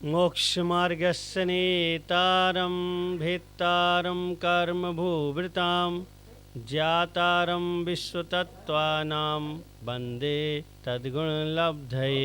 मोक्षमार्गस्य नेतारं भेत्तारं कर्मभूभृतां ज्ञातारं विश्वतत्त्वानां वन्दे तद्गुणलब्धये।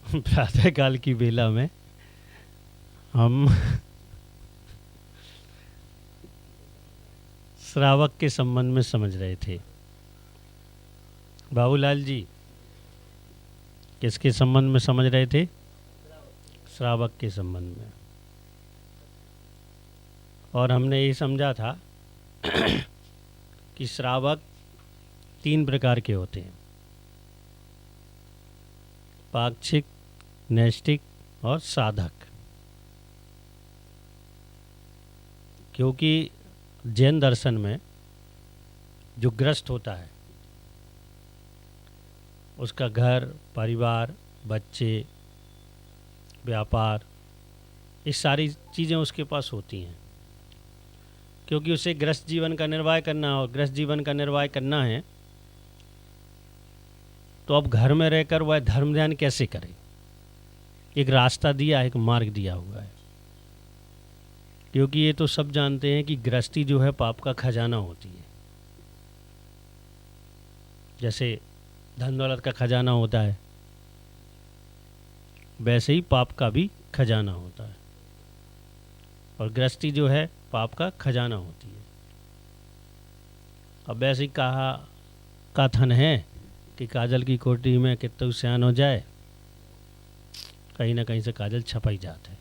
प्रातः काल की बेला में हम श्रावक के संबंध में समझ रहे थे। बाबूलाल जी किसके संबंध में समझ रहे थे? श्रावक के संबंध में। और हमने ये समझा था कि श्रावक 3 प्रकार के होते हैं, पाक्षिक, नैष्ठिक और साधक। क्योंकि जैन दर्शन में जो गृहस्थ होता है उसका घर, परिवार, बच्चे, व्यापार, ये सारी चीज़ें उसके पास होती हैं। क्योंकि उसे गृहस्थ जीवन का निर्वाह करना और गृहस्थ जीवन का निर्वाह करना है, तो अब घर में रहकर वह धर्म ध्यान कैसे करे? एक रास्ता दिया है, एक मार्ग दिया हुआ है। क्योंकि ये तो सब जानते हैं कि गृहस्थी जो है पाप का खजाना होती है। जैसे धन दौलत का खजाना होता है, वैसे ही पाप का भी खजाना होता है। और गृहस्थी जो है पाप का खजाना होती है। अब वैसे ही कहा कथन है कि काजल की कोठी में कितना सियान हो जाए, कहीं ना कहीं से काजल छपा ही जाता है।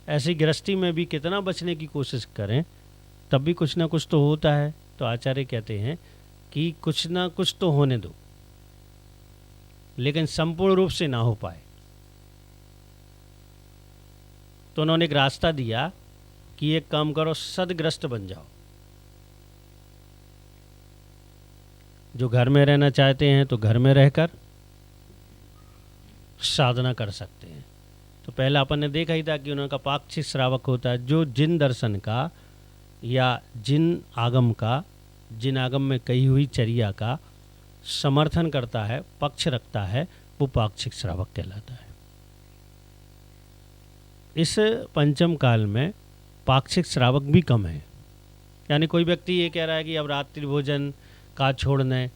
ऐसी गृहस्थी में भी कितना बचने की कोशिश करें तब भी कुछ ना कुछ तो होता है। तो आचार्य कहते हैं कि कुछ ना कुछ तो होने दो, लेकिन संपूर्ण रूप से ना हो पाए। तो उन्होंने एक रास्ता दिया कि एक काम करो, सदग्रस्त बन जाओ। जो घर में रहना चाहते हैं तो घर में रहकर साधना कर सकते हैं। तो पहला अपन ने देखा ही था कि उनका पाक्षिक श्रावक होता है, जो जिन दर्शन का या जिन आगम में कही हुई चर्या का समर्थन करता है, पक्ष रखता है, वो पाक्षिक श्रावक कहलाता है। इस पंचम काल में पाक्षिक श्रावक भी कम है। यानी कोई व्यक्ति ये कह रहा है कि अब रात्रि भोजन का छोड़ना है,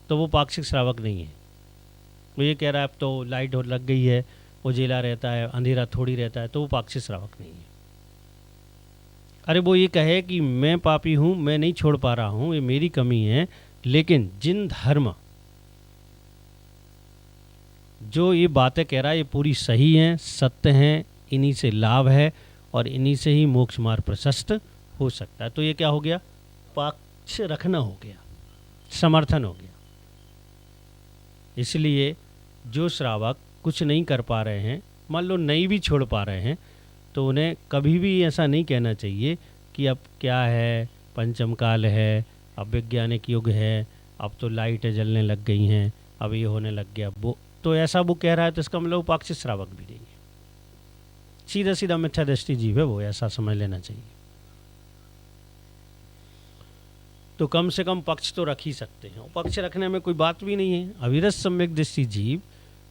तो वो पाक्षिक श्रावक नहीं है। वो ये कह रहा है अब तो लाइट लग गई है, उजेला रहता है, अंधेरा थोड़ी रहता है, तो वो पाक्षिक श्रावक नहीं है। अरे वो ये कहे कि मैं पापी हूँ, मैं नहीं छोड़ पा रहा हूँ, ये मेरी कमी है, लेकिन जिन धर्म जो ये बातें कह रहा है ये पूरी सही हैं, सत्य हैं, इन्हीं से लाभ है और इन्हीं से ही मोक्ष मार्ग प्रशस्त हो सकता है, तो ये क्या हो गया? पक्ष रखना हो गया, समर्थन हो गया। इसलिए जो श्रावक कुछ नहीं कर पा रहे हैं, मान लो नहीं भी छोड़ पा रहे हैं, तो उन्हें कभी भी ऐसा नहीं कहना चाहिए कि अब क्या है, पंचम काल है, अब वैज्ञानिक युग है, अब तो लाइटें जलने लग गई हैं, अब ये होने लग गया। वो तो ऐसा वो कह रहा है तो इसका मतलब पाक्षिक श्रावक भी नहीं है, सीधा सीधा मिथ्या दृष्टि जीव है वो, ऐसा समझ लेना चाहिए। तो कम से कम पक्ष तो रख ही सकते हैं। पक्ष रखने में कोई बात भी नहीं है। अविरत सम्यक दृष्टि जीव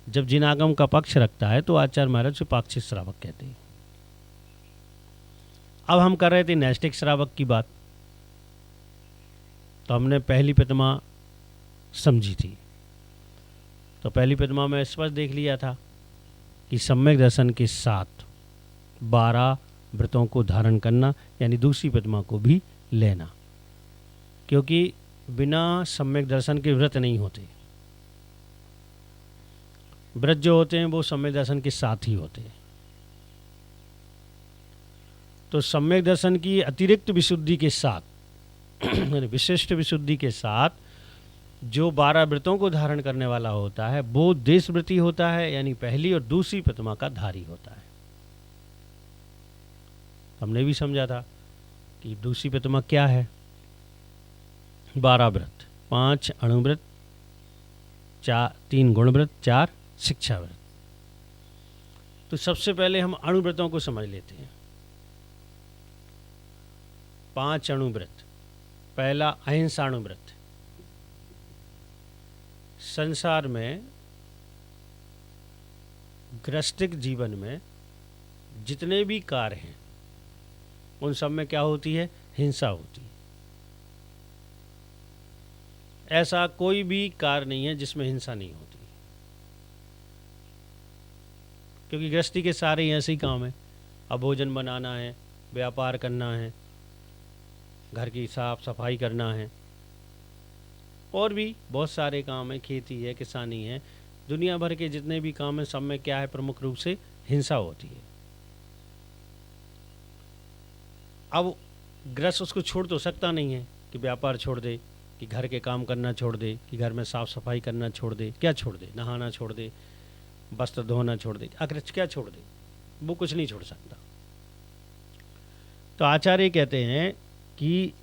जब जिनागम का पक्ष रखता है तो आचार्य महाराज से पाक्षिक श्रावक कहते हैं। अब हम कर रहे थे नैष्ठिक श्रावक की बात, तो हमने पहली प्रतिमा समझी थी। तो पहली प्रतिमा में स्पष्ट देख लिया था कि सम्यक दर्शन के साथ 12 व्रतों को धारण करना, यानी दूसरी प्रतिमा को भी लेना, क्योंकि बिना सम्यक दर्शन के व्रत नहीं होते। व्रत जो होते हैं वो सम्यक दर्शन के साथ ही होते हैं। तो सम्यक दर्शन की अतिरिक्त विशुद्धि के साथ यानी विशिष्ट विशुद्धि के साथ जो 12 व्रतों को धारण करने वाला होता है वो देशव्रती होता है, यानी पहली और दूसरी प्रतिमा का धारी होता है। हमने भी समझा था कि दूसरी प्रतिमा क्या है। 12 व्रत, 5 अणुव्रत, 3 गुणव्रत, 4 शिक्षा व्रत। तो सबसे पहले हम अणुव्रतों को समझ लेते हैं। 5 अणुव्रत। पहला अहिंसा अणुव्रत। संसार में गृहस्थिक जीवन में जितने भी कार्य हैं उन सब में क्या होती है? हिंसा होती है। ऐसा कोई भी कार्य नहीं है जिसमें हिंसा नहीं होती, क्योंकि गृहस्थी के सारे ही ऐसे ही काम है। अब भोजन बनाना है, व्यापार करना है, घर की साफ सफाई करना है, और भी बहुत सारे काम है, खेती है, किसानी है, दुनिया भर के जितने भी काम हैं सब में क्या है? प्रमुख रूप से हिंसा होती है। अब गृहस्थ उसको छोड़ तो सकता नहीं है कि व्यापार छोड़ दे, कि घर के काम करना छोड़ दे, कि घर में साफ सफाई करना छोड़ दे। क्या छोड़ दे? नहाना छोड़ दे, वस्त्र धोना छोड़ दे, आखिर क्या छोड़ दे? वो कुछ नहीं छोड़ सकता। तो आचार्य कहते हैं कि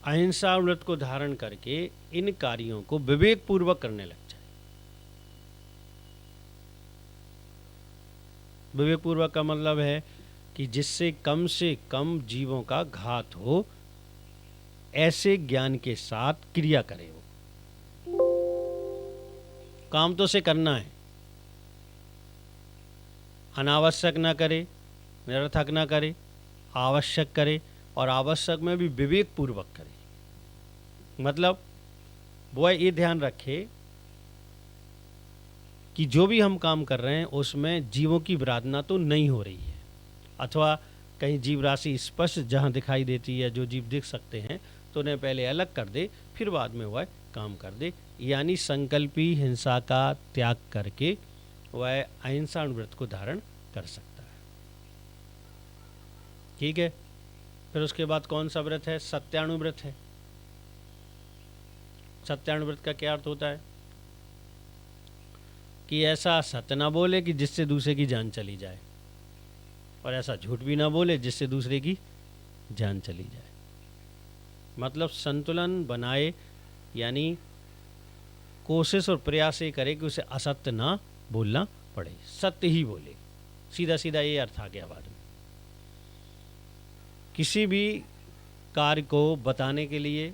अहिंसा व्रत को धारण करके इन कार्यों को विवेक पूर्वक करने लग जाए। विवेक पूर्वक का मतलब है कि जिससे कम से कम जीवों का घात हो, ऐसे ज्ञान के साथ क्रिया करे। वो काम तो से करना है, अनावश्यक ना करे, निरर्थक ना करे, आवश्यक करे, और आवश्यक में भी विवेक पूर्वक करे। मतलब वो ये ध्यान रखे कि जो भी हम काम कर रहे हैं उसमें जीवों की विराधना तो नहीं हो रही है, अथवा कहीं जीव राशि स्पष्ट जहां दिखाई देती है, जो जीव दिख सकते हैं, तो उन्हें पहले अलग कर दे, फिर बाद में वह काम कर दे। यानी संकल्पी हिंसा का त्याग करके वह अहिंसा व्रत को धारण कर सकता है। ठीक है। फिर उसके बाद कौन सा व्रत है? सत्यानुव्रत है। सत्यानुव्रत का क्या अर्थ होता है? कि ऐसा सत्य ना बोले कि जिससे दूसरे की जान चली जाए, और ऐसा झूठ भी ना बोले जिससे दूसरे की जान चली जाए। मतलब संतुलन बनाए, यानी कोशिश और प्रयास ये करे कि उसे असत्य ना बोलना पड़े, सत्य ही बोले। सीधा सीधा ये अर्थ आ गया बाद में। किसी भी कार्य को बताने के लिए,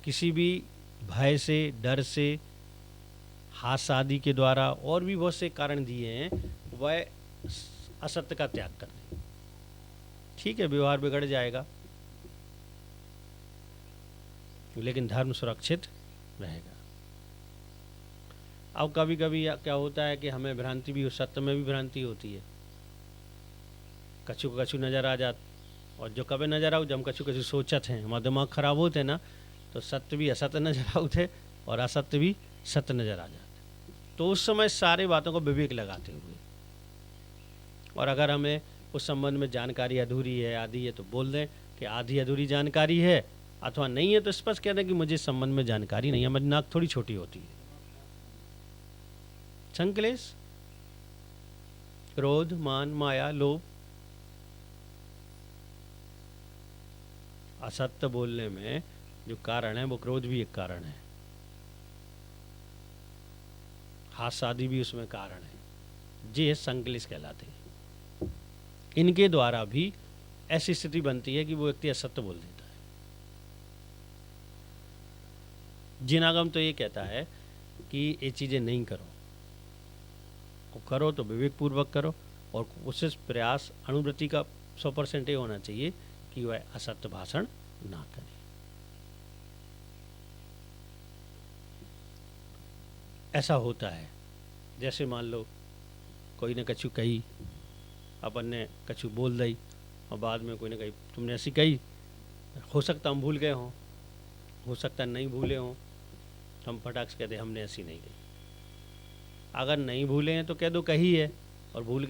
किसी भी भय से, डर से, हास आदि के द्वारा, और भी बहुत से कारण दिए हैं, वह असत्य का त्याग कर दे। ठीक है, व्यवहार बिगड़ जाएगा लेकिन धर्म सुरक्षित रहेगा। अब कभी कभी क्या होता है कि हमें भ्रांति भी, सत्य में भी भ्रांति होती है। कछु कछु नज़र आ जात, और जो कभी नज़र आऊ, जब हम कछु कछु सोचत हैं, हमारा दिमाग खराब होते ना, तो सत्य भी असत्य नजर आते और असत्य भी सत्य नजर आ जाते। तो उस समय सारे बातों को विवेक लगाते हुए, और अगर हमें उस संबंध में जानकारी अधूरी है, आदि है, तो बोल दें कि आधी अधूरी जानकारी है, अथवा नहीं है तो स्पष्ट कह दें कि मुझे संबंध में जानकारी नहीं है। मेरी नाक थोड़ी छोटी होती है। संक्लेश, क्रोध, मान, माया, लोभ, असत्य बोलने में जो कारण है वो क्रोध भी एक कारण है, हास आदि भी उसमें कारण है। ये संक्लेश कहलाते हैं। इनके द्वारा भी ऐसी स्थिति बनती है कि वो व्यक्ति असत्य बोल देता है। जिनागम तो ये कहता है कि ये चीज़ें नहीं करो, करो तो विवेक पूर्वक करो, और कोशिश प्रयास अनुवृत्ति का 100% ये होना चाहिए कि वह असत्य भाषण ना करे। ऐसा होता है, जैसे मान लो कोई ने कछु कही, अपन ने कछु बोल दी, और बाद में कोई ने कही तुमने ऐसी कही, हो सकता हम भूल गए हों, हो सकता नहीं भूले हों, तो हम फटाक से कहते हमने ऐसी नहीं कही। अगर नहीं भूले हैं तो कह दो कही है, और भूल